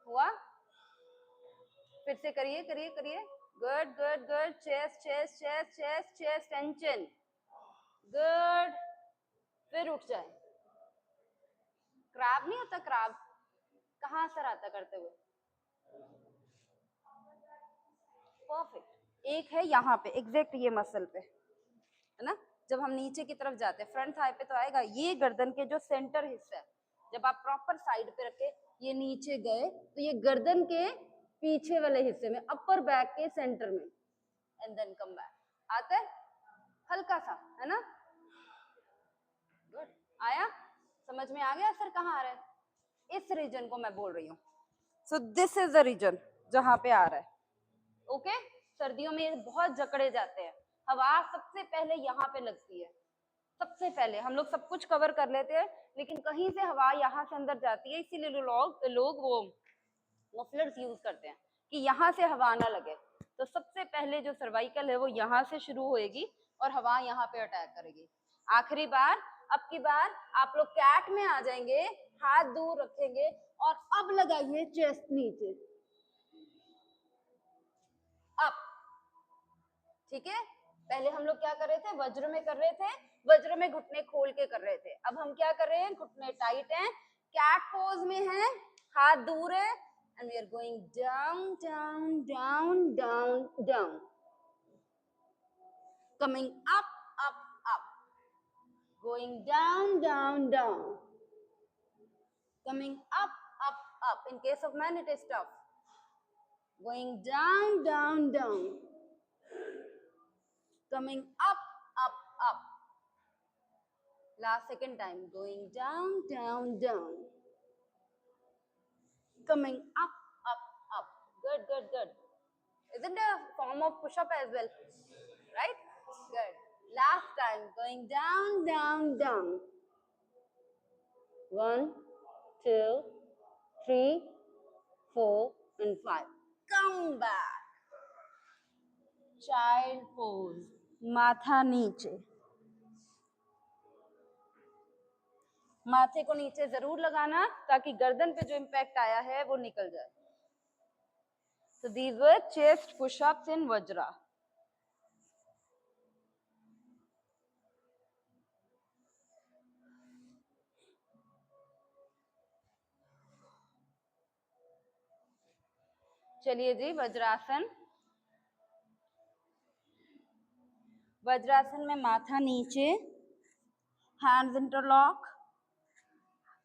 हुआ? फिर से करिए करिए करिए, good good good, chest chest chest chest chest and chin, good, फिर उठ जाए। क्रैब नहीं होता, क्रैब कहाँ असर आता करते हुए, परफेक्ट। एक है यहाँ पे एग्जैक्ट ये मसल पे, है ना, जब हम नीचे की तरफ जाते हैं फ्रंट थाई पे तो आएगा, ये गर्दन के जो सेंटर हिस्सा है, जब आप प्रॉपर साइड पे रखे ये नीचे गए तो ये गर्दन के पीछे वाले हिस्से में, अपर बैक के सेंटर में, एंड देन कम बैक, आता है हल्का सा, है ना, गुड, आया, समझ में आ गया सर कहाँ आ रहा है, इस रीजन को मैं बोल रही हूँ, so this is the reason जहाँ पे आ रहा है, ओके। सर्दियों में बहुत जकड़े जाते हैं, हवा सबसे पहले यहाँ पे लगती है, सबसे पहले हम लोग सब कुछ कवर कर लेते हैं, लेकिन कहीं से हवा यहाँ से अंदर जाती है, इसीलिए लोग वो मफलर्स यूज करते हैं कि यहाँ से हवा ना लगे। तो सबसे पहले जो सर्वाइकल है वो यहाँ से शुरू होएगी और हवा यहाँ पे अटैक करेगी। आखिरी बार, अब की बार आप लोग कैट में आ जाएंगे, हाथ दूर रखेंगे और अब लगाइए चेस्ट नीचे, अप, ठीक है। पहले हम लोग क्या कर रहे थे, वज्र में कर रहे थे, वज्र में घुटने खोल के कर रहे थे, अब हम क्या कर रहे हैं, घुटने टाइट हैं, कैट पोज में हैं, हाथ दूर है, and we are going down down down down down, coming up up up, going down down down, coming up up up, in case of man it is tough, going down down down, coming up up up, last second time, going down down down, coming up up up, good good good, isn't it a form of push-up as well, right, good, last time, going down down down, 1 2 3 4 and 5, come back, child pose, माथा नीचे, माथे को नीचे जरूर लगाना ताकि गर्दन पे जो इम्पैक्ट आया है वो निकल जाए। So these were chest push-ups in Vajra. चलिए जी, वज्रासन, वज्रासन में माथा नीचे, हैंड्स इंटरलॉक,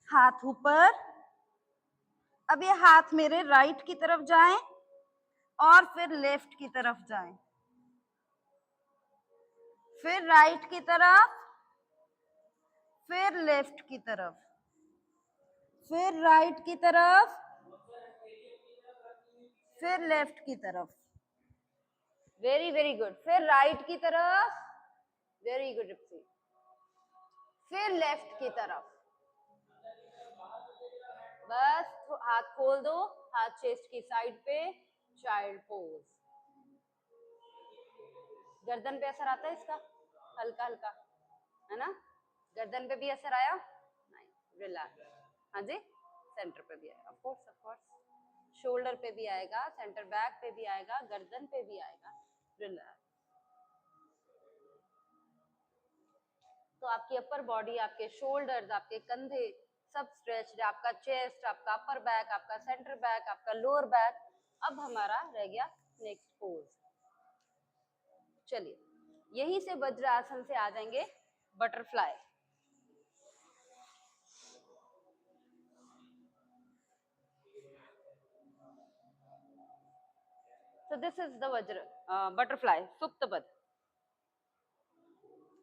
हाथ ऊपर, अब ये हाथ मेरे राइट की तरफ जाएं और फिर लेफ्ट की तरफ जाएं, फिर राइट की तरफ, फिर लेफ्ट की तरफ, फिर राइट की तरफ, फिर लेफ्ट की तरफ, वेरी वेरी गुड, फिर राइट की तरफ, वेरी गुड रिप्सी, फिर लेफ्ट की तरफ, बस हाथ खोल दो, हाथ चेस्ट की साइड पे, चाइल्ड पोज, गर्दन पे असर आता है इसका, हल्का हल्का, है ना, गर्दन पे भी असर आया, नहीं, रिलैक्स, हाँ जी, सेंटर पे भी आएगा, ऑफ कोर्स, शोल्डर पे भी आएगा, सेंटर बैक पे भी आएगा, गर्दन पे भी आएगा, रिलैक्स। तो आपकी अपर बॉडी, आपके शोल्डर्स, आपके कंधे सब स्ट्रेच्ड, आपका चेस्ट, आपका अपर बैक, आपका सेंटर बैक, आपका लोअर बैक। अब हमारा रह गया नेक्स्ट पोज। चलिए यहीं से वज्रासन से आ जाएंगे butterfly. So this is the वज्र बटरफ्लाई, सुप्त पद।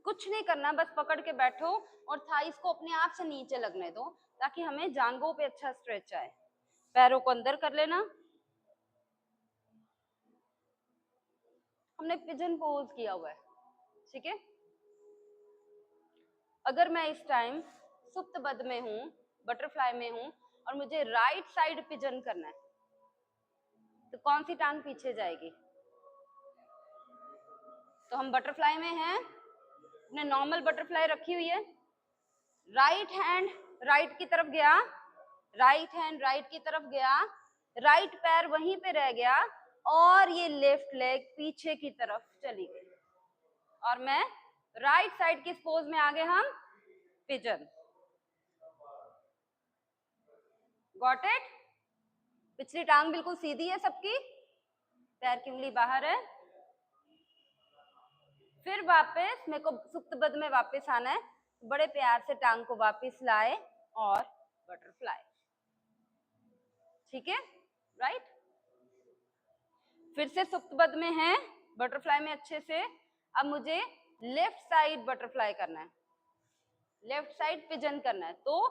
कुछ नहीं करना, बस पकड़ के बैठो और थाइस को अपने आप से नीचे लगने दो ताकि हमें जांघों पे अच्छा स्ट्रेच आए। पैरों को अंदर कर लेना, हमने पिजन पोज किया हुआ है, ठीक है। अगर मैं इस टाइम सुप्त बद्ध में हूं, बटरफ्लाई में हूं और मुझे राइट साइड पिजन करना है, तो कौन सी टांग पीछे जाएगी? तो हम बटरफ्लाई में हैं, अपने नॉर्मल बटरफ्लाई रखी हुई है, राइट हैंड राइट की तरफ गया, राइट हैंड राइट की तरफ गया, राइट पैर वहीं पे रह गया और ये लेफ्ट लेग पीछे की तरफ चली गई और मैं राइट साइड की पोज में आ गए हम पिजन। Got it? पिछली टांग बिल्कुल सीधी है सबकी, पैर की उंगली बाहर है। फिर वापस मेरे को सुप्त बद्ध में वापस आना है, बड़े प्यार से टांग को वापस लाए और बटरफ्लाई, ठीक है, राइट। फिर से सुप्त बद्ध में है, बटरफ्लाई में अच्छे से। अब मुझे लेफ्ट साइड बटरफ्लाई करना है, लेफ्ट साइड पिजन करना है, तो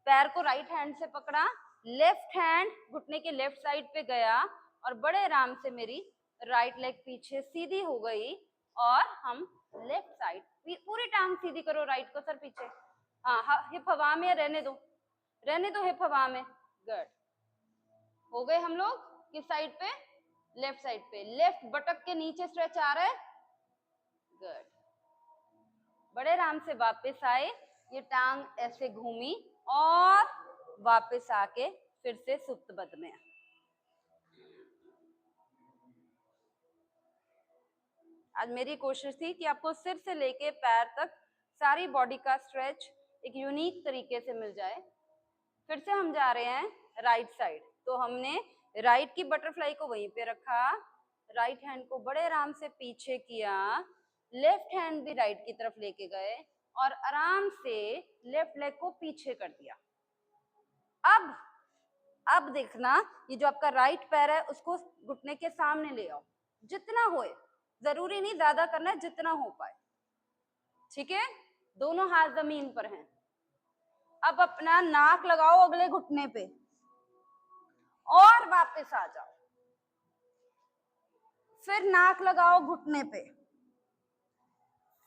पैर को राइट हैंड से पकड़ा, लेफ्ट हैंड घुटने के लेफ्ट साइड पे गया और बड़े आराम से मेरी राइट लेग पीछे सीधी हो गई और हम लेफ्ट साइड, पूरी टांग सीधी करो, राइट को सर पीछे, हाँ हिप हवा में, रहने दो हिप हवा में, गुड। हो गए हम लोग किस साइड पे? लेफ्ट साइड पे। लेफ्ट बटक के नीचे स्ट्रेच आ रहा है, गुड। बड़े आराम से वापस आए, ये टांग ऐसे घूमी और वापस आके फिर से सुप्त बद्ध में। आज मेरी कोशिश थी कि आपको सिर से लेके पैर तक सारी बॉडी का स्ट्रेच एक यूनिक तरीके से मिल जाए। फिर से हम जा रहे हैं राइट साइड, तो हमने राइट की बटरफ्लाई को वहीं पे रखा, राइट हैंड को बड़े आराम से पीछे किया, लेफ्ट हैंड भी राइट की तरफ लेके गए और आराम से लेफ्ट लेग को पीछे कर दिया। अब देखना, ये जो आपका राइट पैर है उसको घुटने के सामने ले आओ, जितना होए, जरूरी नहीं ज्यादा करना है, जितना हो पाए, ठीक है। दोनों हाथ जमीन पर हैं। अब अपना नाक लगाओ अगले घुटने पे और वापस आ जाओ, फिर नाक लगाओ घुटने पे,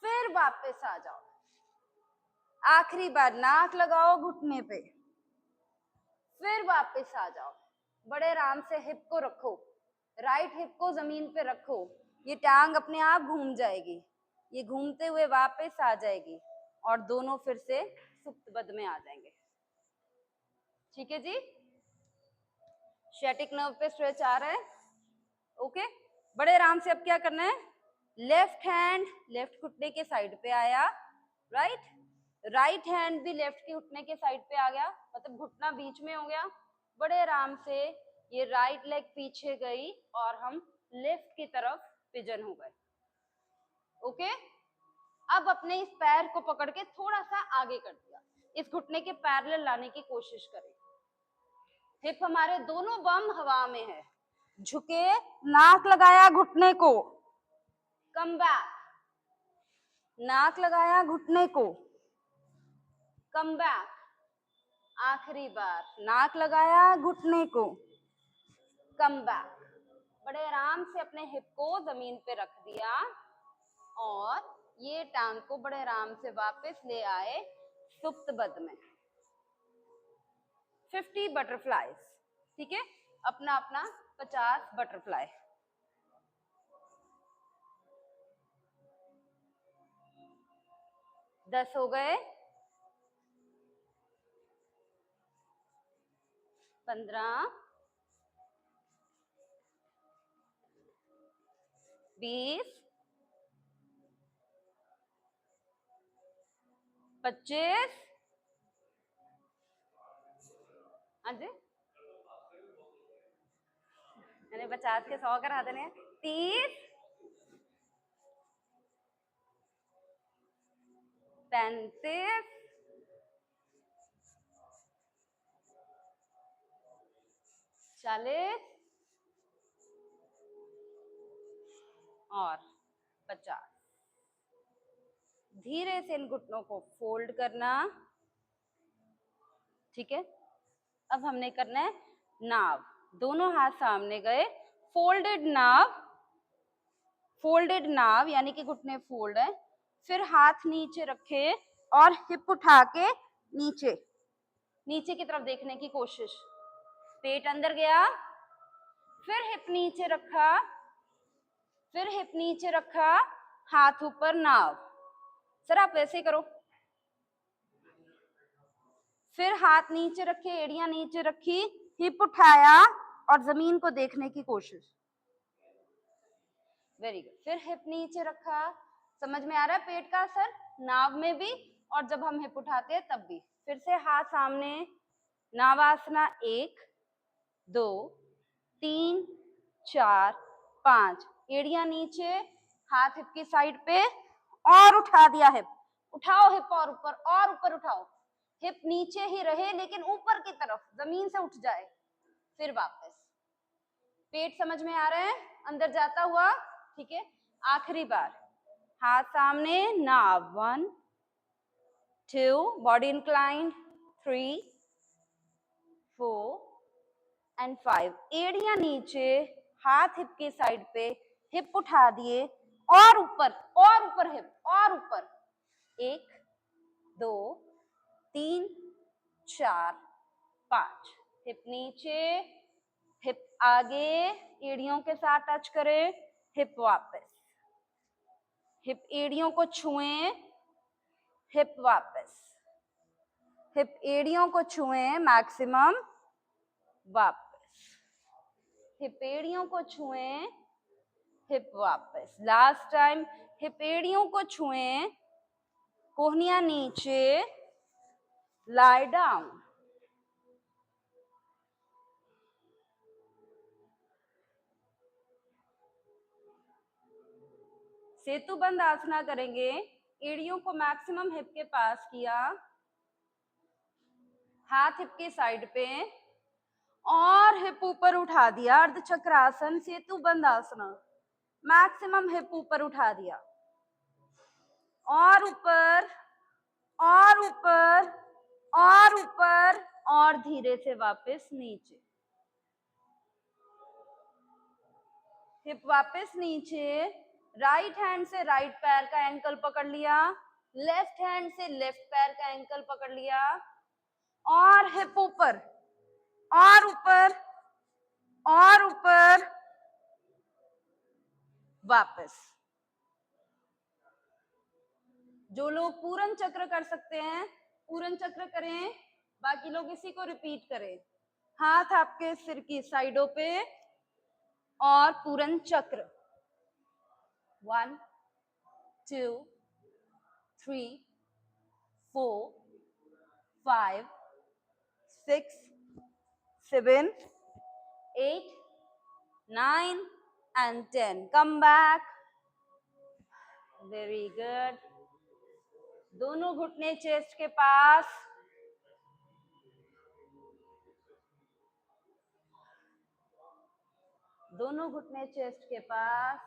फिर वापस आ जाओ, आखिरी बार नाक लगाओ घुटने पे, फिर वापस आ जाओ। बड़े आराम से हिप को रखो, राइट हिप को जमीन पे रखो, ये टांग अपने आप घूम जाएगी, ये घूमते हुए वापस आ जाएगी और दोनों फिर से सुप्त बद्ध में आ जाएंगे, ठीक है जी। शैटिक नर्व पे स्ट्रेच आ रहा है, ओके। बड़े आराम से अब क्या करना है, लेफ्ट हैंड लेफ्ट घुटने के साइड पे आया, राइट, राइट हैंड भी लेफ्ट के घुटने के साइड पे आ गया, मतलब घुटना बीच में हो गया। बड़े आराम से ये राइट लेग पीछे गई और हम लेफ्ट की तरफ पिजन हो गए, ओके। अब अपने इस पैर को पकड़ के थोड़ा सा आगे कर दिया, इस घुटने के पैरेलल लाने की कोशिश करें। हिप हमारे दोनों बम हवा में है, झुके, नाक लगाया घुटने को, कम बैक, नाक लगाया घुटने को, कम बैक, आखिरी बार नाक लगाया घुटने को, कम बैक। बड़े आराम से अपने हिप को जमीन पे रख दिया और ये टांग को बड़े आराम से वापस ले आए सुप्त बद्ध में। 50 बटरफ्लाईज, ठीक है, अपना अपना 50 बटरफ्लाई। दस हो गए, 15, 20, 25, हाँ जी, मैंने 50 के 100 करा देने, 30, 35, 40 और 50। धीरे से इन घुटनों को फोल्ड करना, ठीक है। अब हमने करना है नाव, दोनों हाथ सामने गए, फोल्डेड नाव, फोल्डेड नाव यानी कि घुटने फोल्ड है, फिर हाथ नीचे रखे और हिप उठा के नीचे नीचे की तरफ देखने की कोशिश, पेट अंदर गया, फिर हिप नीचे रखा, फिर हिप नीचे रखा, हाथ ऊपर नाव। सर आप वैसे ही करो, फिर हाथ नीचे रखे, एड़ियां नीचे रखी, हिप उठाया और जमीन को देखने की कोशिश। Very good. फिर हिप नीचे रखा, समझ में आ रहा है पेट का असर नाव में भी और जब हम हिप उठाते हैं तब भी। फिर से हाथ सामने, नावासना 1 2 3 4 5, एड़ियां नीचे, हाथ हिप की साइड पे और उठा दिया हिप, उठाओ हिप और ऊपर उठाओ, हिप नीचे ही रहे लेकिन ऊपर की तरफ जमीन से उठ जाए, फिर वापस। पेट समझ में आ रहा है अंदर जाता हुआ, ठीक है। आखिरी बार हाथ सामने, नाव 1 2, बॉडी इंक्लाइंड 3 4 एंड 5, एड़ियां नीचे, हाथ हिप की साइड पे, हिप उठा दिए और ऊपर हिप और ऊपर, 1 2 3 4 5, हिप नीचे, हिप आगे, एड़ियों के साथ टच करें, हिप वापस, हिप एड़ियों को छुएं, हिप वापस, हिप एड़ियों को छुएं मैक्सिमम, वापस, हिप एड़ियों को छुएं, हिप वापस। लास्ट टाइम, हिप एड़ियों को छुएं, कोहनियां नीचे, लाई डाउन। सेतु बंद आसना करेंगे, एड़ियों को मैक्सिमम हिप के पास किया, हाथ हिप के साइड पे और हिप ऊपर उठा दिया, अर्ध चक्रासन सेतु बंद आसना, मैक्सिमम हिप ऊपर उठा दिया और ऊपर और ऊपर और ऊपर और धीरे से वापस नीचे, हिप वापस नीचे, राइट हैंड से राइट पैर का एंकल पकड़ लिया, लेफ्ट हैंड से लेफ्ट पैर का एंकल पकड़ लिया और हिप ऊपर और ऊपर और ऊपर, वापस। जो लोग पूर्ण चक्र कर सकते हैं पूर्ण चक्र करें, बाकी लोग इसी को रिपीट करें। हाथ आपके सिर की साइडों पे और पूर्ण चक्र, 1 2 3 4 5 6 7 8 9 and 10, come back, very good। दोनों घुटने चेस्ट के पास, दोनों घुटने चेस्ट के पास,